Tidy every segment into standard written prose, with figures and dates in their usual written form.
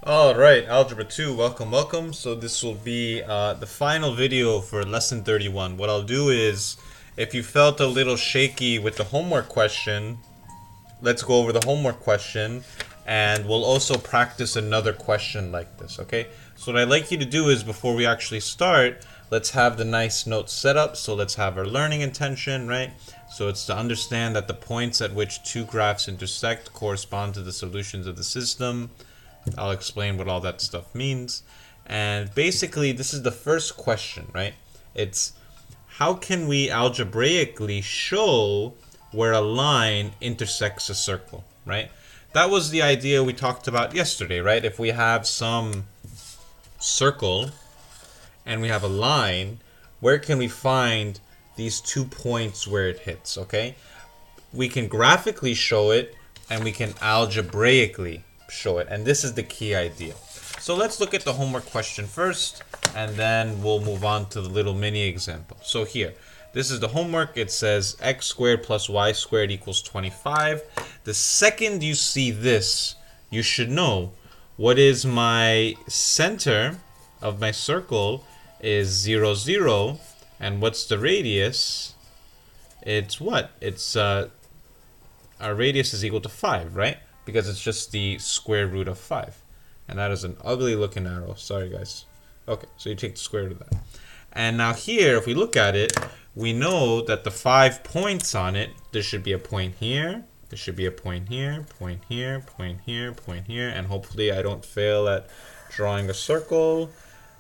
All right, Algebra 2, welcome, welcome. So this will be the final video for lesson 31. What I'll do is, if you felt a little shaky with the homework question, let's go over the homework question, and we'll also practice another question like this, okay? So what I'd like you to do is, before we actually start, let's have the nice notes set up. So let's have our learning intention, right? So it's to understand that the points at which two graphs intersect correspond to the solutions of the system. I'll explain what all that stuff means. And basically, this is the first question, right? It's how can we algebraically show where a line intersects a circle, right? That was the idea we talked about yesterday, right? If we have some circle and we have a line, where can we find these 2 points where it hits, okay? We can graphically show it and we can algebraically show it, and this is the key idea. So let's look at the homework question first, and then we'll move on to the little mini example. So here, this is the homework. It says x squared plus y squared equals 25. The second you see this, you should know what is my center of my circle is 0, 0, and what's the radius? It's what? It's our radius is equal to 5, right? Because it's just the square root of 5. And that is an ugly looking arrow. Sorry, guys. Okay, so you take the square root of that. And now here, if we look at it, we know that the 5 points on it, there should be a point here, there should be a point here, point here, point here, point here, and hopefully I don't fail at drawing a circle.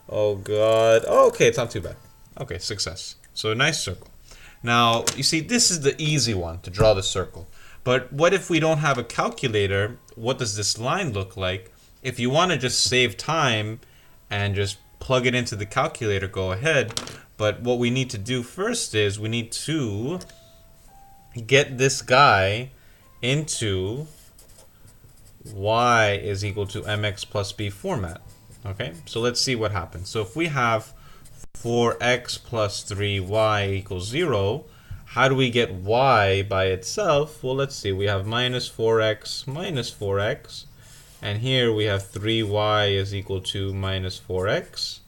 Oh, God. Oh, okay, it's not too bad. Okay, success. So a nice circle. Now, you see, this is the easy one to draw the circle. But what if we don't have a calculator? What does this line look like? If you want to just save time and just plug it into the calculator, go ahead. But what we need to do first is we need to get this guy into y is equal to mx plus b format. Okay, so let's see what happens. So if we have 4x plus 3y equals 0, how do we get y by itself? Well, let's see. We have minus 4x minus 4x. And here we have 3y is equal to minus 4x,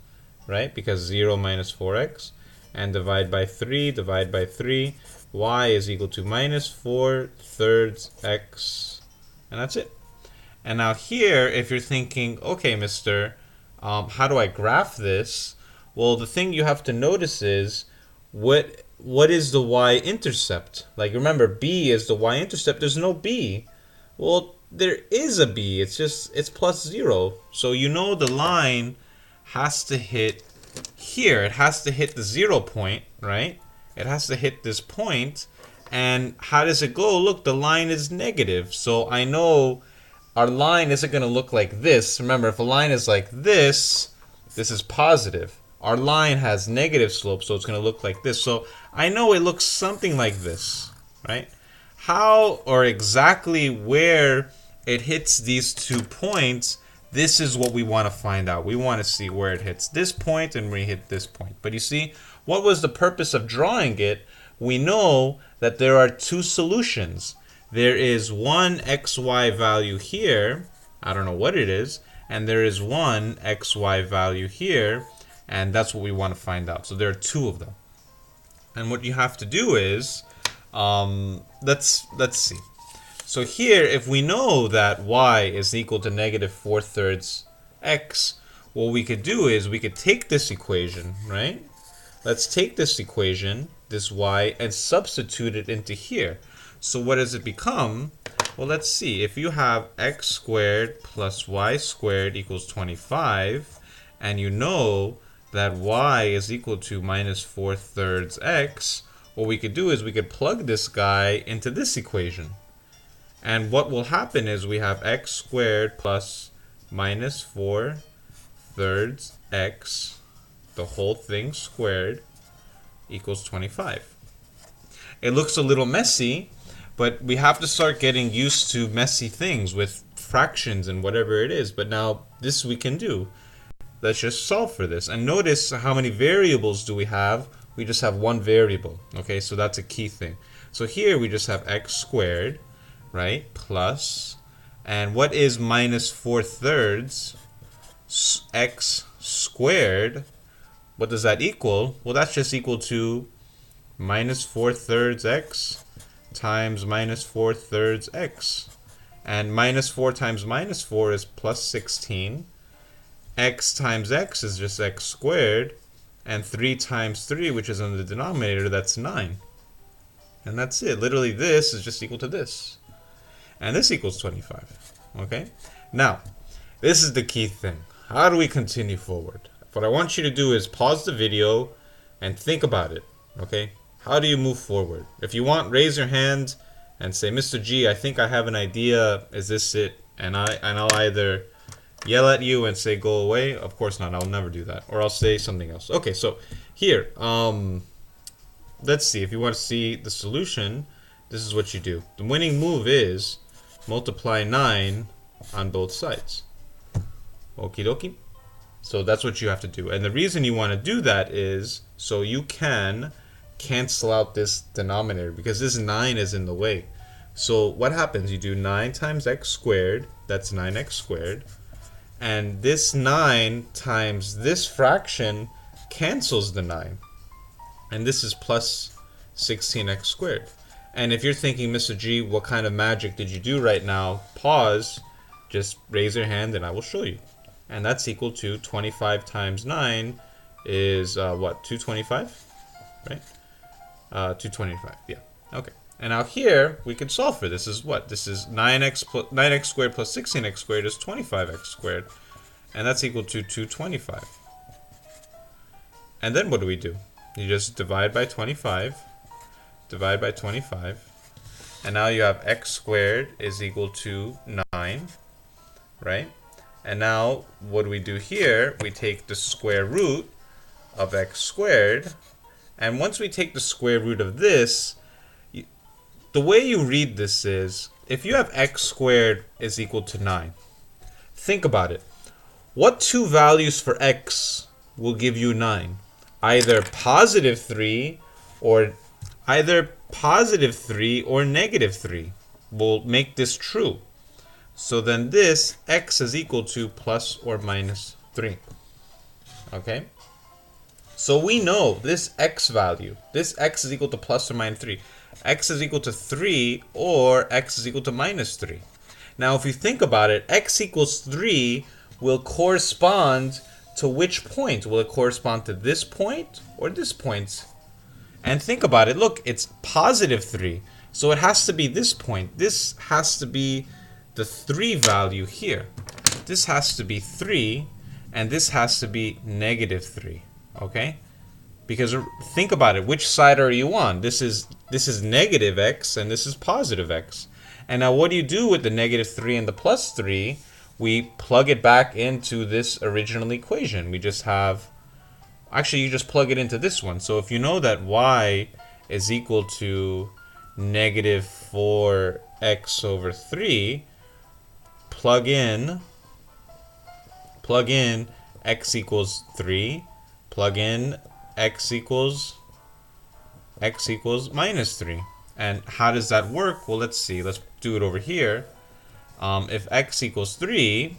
right? Because 0 minus 4x. And divide by 3, divide by 3. Y is equal to minus 4 thirds x. And that's it. And now here, if you're thinking, okay, mister, how do I graph this? Well, the thing you have to notice is what is the y-intercept? Like, remember, b is the y-intercept. There's no b. Well, there is a b. It's plus 0. So you know the line has to hit here. It has to hit the 0 point, right? It has to hit this point. And how does it go? Look, the line is negative. So I know our line isn't going to look like this. Remember, if a line is like this is positive. Our line has negative slope, so it's going to look like this. So I know it looks something like this, right? How or exactly where it hits these 2 points, this is what we want to find out. We want to see where it hits this point and where it hit this point. But you see, what was the purpose of drawing it? We know that there are 2 solutions. There is one xy value here, I don't know what it is, and there is one xy value here, and that's what we want to find out. So there are 2 of them. And what you have to do is, let's see. So here, if we know that y is equal to negative 4 thirds x, what we could do is we could take this equation, right? Let's take this equation, this y, and substitute it into here. So what does it become? Well, let's see. If you have x squared plus y squared equals 25, and you know that y is equal to minus 4 thirds x, what we could do is we could plug this guy into this equation. And what will happen is we have x squared plus minus 4 thirds x, the whole thing squared, equals 25. It looks a little messy, but we have to start getting used to messy things with fractions and whatever it is. But now this we can do. Let's just solve for this. And notice how many variables do we have? We just have one variable. Okay, so that's a key thing. So here we just have x squared, right, plus And what is minus 4/3 x squared? What does that equal? Well, that's just equal to minus 4/3 x times minus 4/3 x. And minus 4 times minus 4 is plus 16. X times x is just x squared. And 3 times 3, which is in the denominator, that's 9. And that's it. Literally, this is just equal to this. And this equals 25. Okay? Now, this is the key thing. How do we continue forward? What I want you to do is pause the video and think about it. Okay? How do you move forward? If you want, raise your hand and say, Mr. G, I think I have an idea. Is this it? And I'll either yell at you and say go away. Of course not. I'll never do that. Or I'll say something else. Okay, so here, let's see. If you want to see the solution, this is what you do. The winning move is multiply 9 on both sides. Okie dokie. So that's what you have to do. And the reason you want to do that is so you can cancel out this denominator, because this 9 is in the way. So what happens? You do 9 times x squared. That's 9x squared. And this 9 times this fraction cancels the 9. And this is plus 16x squared. And if you're thinking, Mr. G, what kind of magic did you do right now? Pause, just raise your hand and I will show you. And that's equal to 25 times 9 is what, 225? Right? 225, yeah. Okay. And now here, we can solve for this. Is what? This is 9x squared plus 16x squared is 25x squared. And that's equal to 225. And then what do we do? You just divide by 25. Divide by 25. And now you have x squared is equal to 9. Right? And now what do we do here? We take the square root of x squared. And once we take the square root of this, the way you read this is, if you have x squared is equal to 9, think about it. What two values for x will give you 9? Either positive 3 or negative 3 will make this true. So then this x is equal to plus or minus 3. Okay? So we know this x value, this x is equal to plus or minus 3. X is equal to 3 or x is equal to minus 3. Now if you think about it, x equals 3 will correspond to which point? Will it correspond to this point or this point? And think about it. Look, it's positive 3. So it has to be this point. This has to be the 3 value here. This has to be 3 and this has to be negative 3. Okay? Because think about it, which side are you on? This is negative x and this is positive x. And now what do you do with the negative 3 and the plus 3? We plug it back into this original equation. We just have, actually you just plug it into this one. So if you know that y is equal to negative 4x over 3, plug in x equals 3, plug in x equals minus 3. And how does that work? Well, let's see. Let's do it over here. If x equals 3,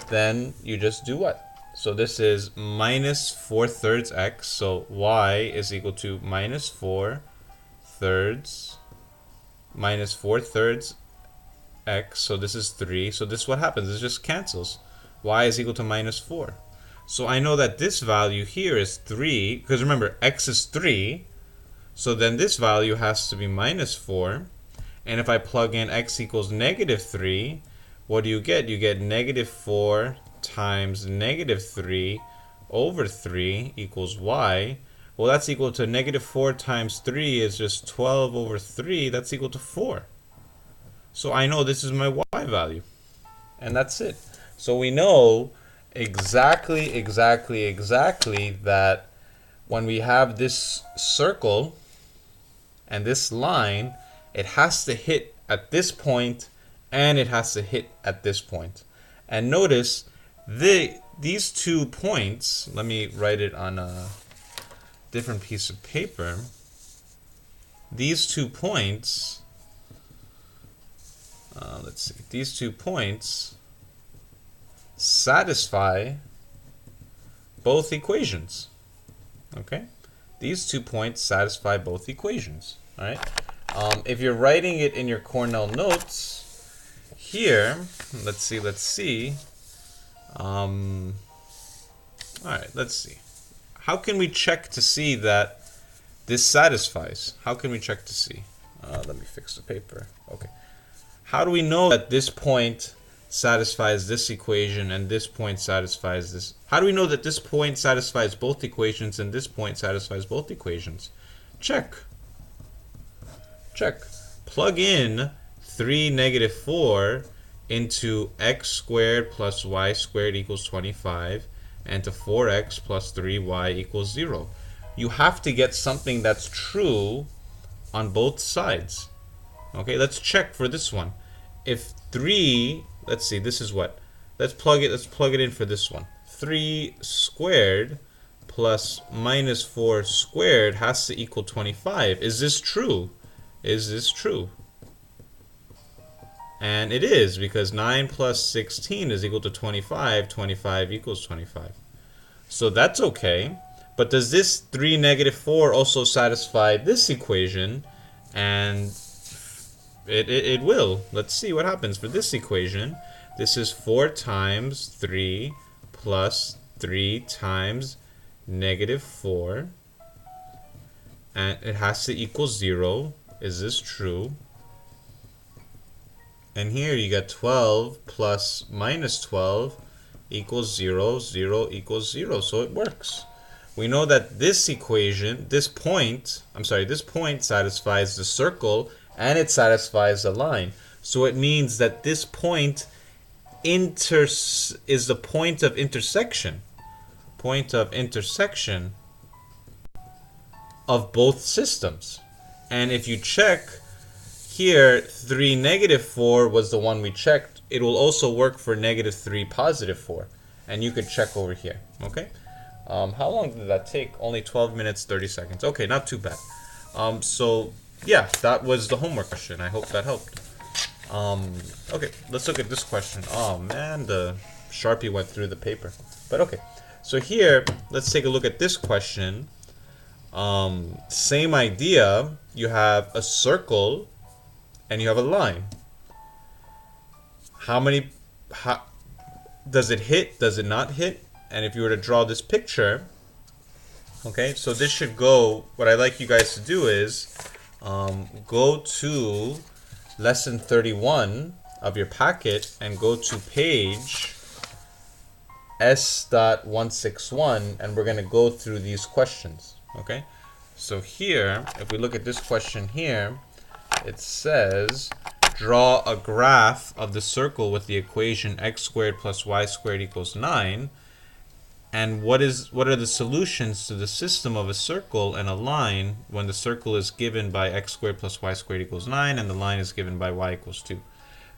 then you just do what? So this is minus 4/3 x. So y is equal to minus 4/3 x. So this is 3. So this, what happens? It just cancels. Y is equal to minus 4. So I know that this value here is 3, because remember, x is 3, so then this value has to be minus 4. And if I plug in x equals negative 3, what do you get? You get negative 4 times negative 3 over 3 equals y. Well, that's equal to negative 4 times 3 is just 12 over 3. That's equal to 4. So I know this is my y value. And that's it. So we know exactly that when we have this circle and this line, it has to hit at this point and it has to hit at this point. And notice these 2 points, let me write it on a different piece of paper. These 2 points let's see, these 2 points satisfy both equations. Okay, these 2 points satisfy both equations. All right. If you're writing it in your Cornell notes here, let's see. All right, let's see. How can we check to see that this satisfies? How can we check to see? Let me fix the paper. Okay. How do we know that this point satisfies this equation and this point satisfies this? How do we know that this point satisfies both equations and this point satisfies both equations? Check. Check. Plug in 3, negative 4 into x squared plus y squared equals 25 and to 4x plus 3y equals 0. You have to get something that's true on both sides. Okay, let's check for this one. If 3, let's see, this is what? Let's plug it in for this one. 3 squared plus minus 4 squared has to equal 25. Is this true? Is this true? And it is, because 9 plus 16 is equal to 25. 25 equals 25. So that's okay. But does this 3, negative 4 also satisfy this equation? And it will. Let's see what happens for this equation. This is 4 times 3 plus 3 times negative 4. And it has to equal 0. Is this true? And here you got 12 plus minus 12 equals 0. 0 equals 0. So it works. We know that this equation, this point satisfies the circle and it satisfies the line. So it means that this point is the point of intersection. Point of intersection of both systems. And if you check here, 3, negative 4 was the one we checked. It will also work for negative 3, positive 4. And you could check over here. Okay? How long did that take? Only 12 minutes, 30 seconds. Okay, not too bad. So, yeah, that was the homework question. I hope that helped. Okay, let's look at this question. Oh, man, the Sharpie went through the paper. But okay, so here, let's take a look at this question. Same idea. You have a circle and you have a line. Does it hit? Does it not hit? And if you were to draw this picture, okay, so this should go, what I'd like you guys to do is go to lesson 31 of your packet and go to page S.161, and we're going to go through these questions, okay? So here, if we look at this question here, it says, draw a graph of the circle with the equation x squared plus y squared equals 9. And what are the solutions to the system of a circle and a line when the circle is given by x squared plus y squared equals 9 and the line is given by y equals 2?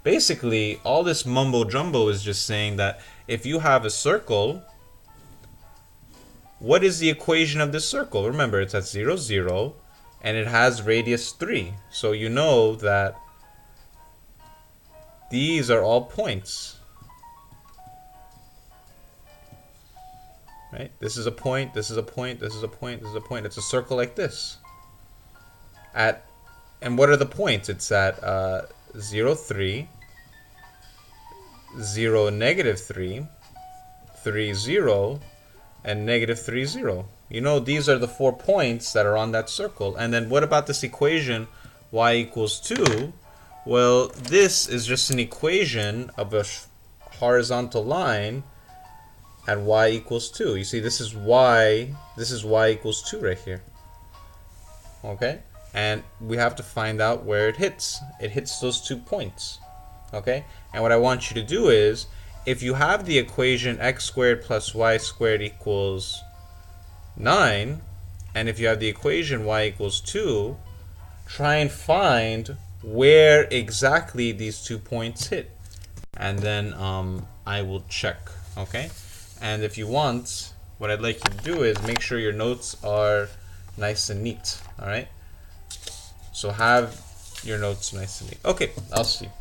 Basically, all this mumbo jumbo is just saying that if you have a circle, what is the equation of this circle? Remember, it's at 0, 0, and it has radius 3. So you know that these are all points. Right? This is a point, this is a point, this is a point, this is a point. It's a circle like this. And what are the points? It's at 0, 3, 0, negative 3, 3, 0, and negative 3, 0. You know, these are the 4 points that are on that circle. And then what about this equation, y equals 2? Well, this is just an equation of a horizontal line at y equals 2. You see, this is y equals 2 right here. Okay? And we have to find out where it hits. It hits those 2 points. Okay? And what I want you to do is, if you have the equation x squared plus y squared equals 9, and if you have the equation y equals 2, try and find where exactly these 2 points hit. And then I will check. Okay? And if you want, what I'd like you to do is make sure your notes are nice and neat. All right? So have your notes nice and neat. Okay, I'll see you.